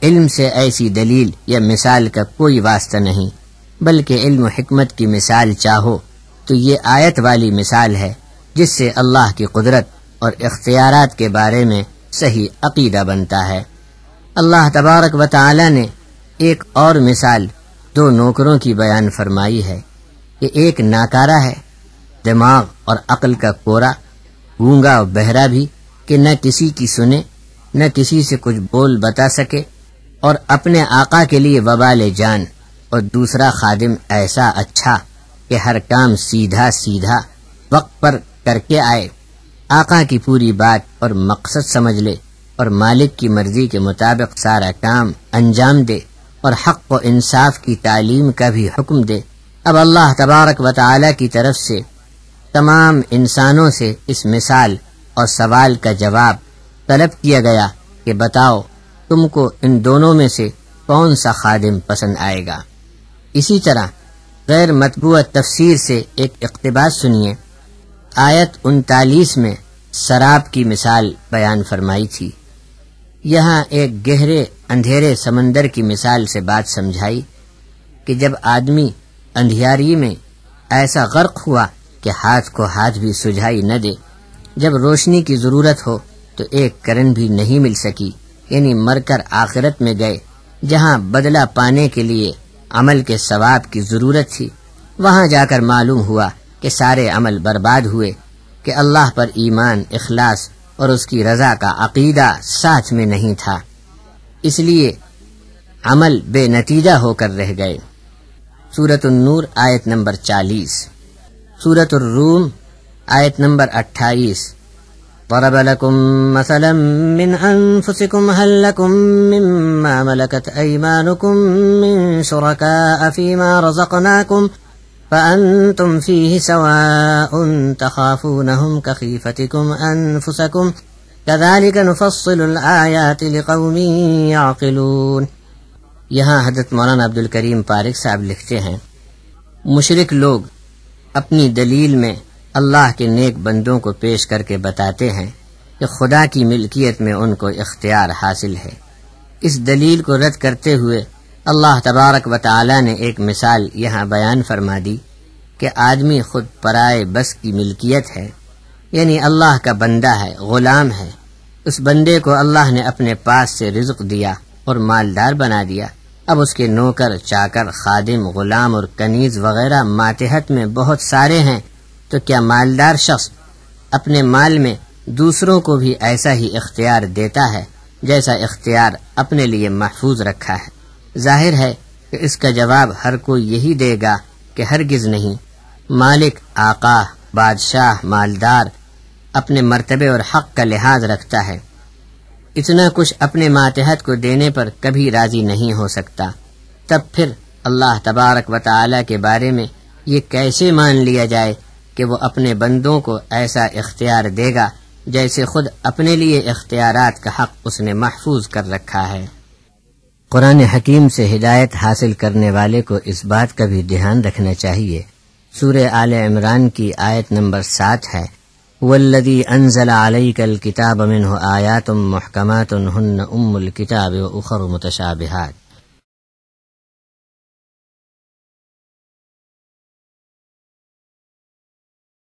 علم سے ایسی دلیل یا مثال کا کوئی واسطہ نہیں، بلکہ علم و حکمت کی مثال چاہو تو یہ آیت والی مثال ہے، جس سے اللہ کی قدرت اور اختیارات کے بارے میں صحیح عقیدہ بنتا ہے۔ اللہ تبارک و تعالی نے ایک اور مثال 2 نوکروں کی بیان فرمائی ہے کہ ایک ناکارہ ہے، دماغ اور عقل کا کورا، گونگا اور بہرا بھی کہ نہ کسی کی سنے نہ کسی سے کچھ بول بتا سکے، اور اپنے آقا کے لیے وبال جان، اور دوسرا خادم ایسا اچھا کہ ہر کام سیدھا سیدھا وقت پر کر کے آئے، آقا کی پوری بات اور مقصد سمجھ لے، اور مالک کی مرضی کے مطابق سارا کام انجام دے، اور حق و انصاف کی تعلیم کا بھی حکم دے۔ اب اللہ تبارک و تعالی کی طرف سے تمام انسانوں سے اس مثال اور سوال کا جواب طلب کیا گیا کہ بتاؤ تم کو ان دونوں میں سے کون سا خادم پسند آئے گا۔ اسی طرح غیر مطبوع تفسیر سے ایک اقتباس سنیے۔ آیت 39 میں سراب کی مثال بیان فرمائی تھی۔ یہاں ایک گہرے اندھیرے سمندر کی مثال سے بات سمجھائی کہ جب آدمی اندھیاری میں ایسا غرق ہوا کہ ہاتھ کو ہاتھ بھی سجھائی نہ دے، جب روشنی کی ضرورت ہو تو ایک کرن بھی نہیں مل سکی، یعنی مر کر آخرت میں گئے، جہاں بدلہ پانے کے لیے عمل کے ثواب کی ضرورت تھی، وہاں جا کر معلوم ہوا کہ سارے عمل برباد ہوئے، کہ اللہ پر ایمان، اخلاص اور اس کی رضا کا عقیدہ ساتھ میں نہیں تھا، اس لیے عمل بے نتیجہ ہو کر رہ گئے۔ سورۃ النور آیت نمبر 40، سورۃ الروم آیت نمبر 28۔ ضرب لكم مثلا من أنفسكم هل لكم مما ملكت أيمانكم من شركاء فيما رزقناكم فأنتم فيه سواء تخافونهم كخيفتكم أنفسكم كذلك نفصل الآيات لقوم يعقلون۔ یہاں حضرت مولانا عبدالکریم پارک صاحب لکھتے ہیں، مشرک لوگ اپنی دلیل میں اللہ کے نیک بندوں کو پیش کر کے بتاتے ہیں کہ خدا کی ملکیت میں ان کو اختیار حاصل ہے۔ اس دلیل کو رد کرتے ہوئے اللہ تبارک و تعالی نے ایک مثال یہاں بیان فرما دی کہ آدمی خود پرائے بس کی ملکیت ہے، یعنی اللہ کا بندہ ہے، غلام ہے۔ اس بندے کو اللہ نے اپنے پاس سے رزق دیا اور مالدار بنا دیا، اب اس کے نوکر، چاکر، خادم، غلام اور کنیز وغیرہ ماتحت میں بہت سارے ہیں، تو کیا مالدار شخص اپنے مال میں دوسروں کو بھی ایسا ہی اختیار دیتا ہے جیسا اختیار اپنے لیے محفوظ رکھا ہے؟ ظاہر ہے کہ اس کا جواب ہر کوئی یہی دے گا کہ ہرگز نہیں۔ مالک، آقا، بادشاہ، مالدار اپنے مرتبے اور حق کا لحاظ رکھتا ہے، اتنا کچھ اپنے ماتحت کو دینے پر کبھی راضی نہیں ہو سکتا، تب پھر اللہ تبارک و تعالی کے بارے میں یہ کیسے مان لیا جائے کہ وہ اپنے بندوں کو ایسا اختیار دے گا جیسے خود اپنے لیے اختیارات کا حق اس نے محفوظ کر رکھا ہے۔ قرآن حکیم سے ہدایت حاصل کرنے والے کو اس بات کا بھی دھیان رکھنا چاہیے۔ سورہ آل عمران کی آیت نمبر 7 ہے، وَالَّذِي أَنزَلَ عَلَيْكَ الْكِتَابَ مِنْهُ آيَاتٌ مُحْكَمَاتٌ هُنَّ أُمُّ الْكِتَابِ وَأُخَرُ مُتَشَابِهَاتٌ۔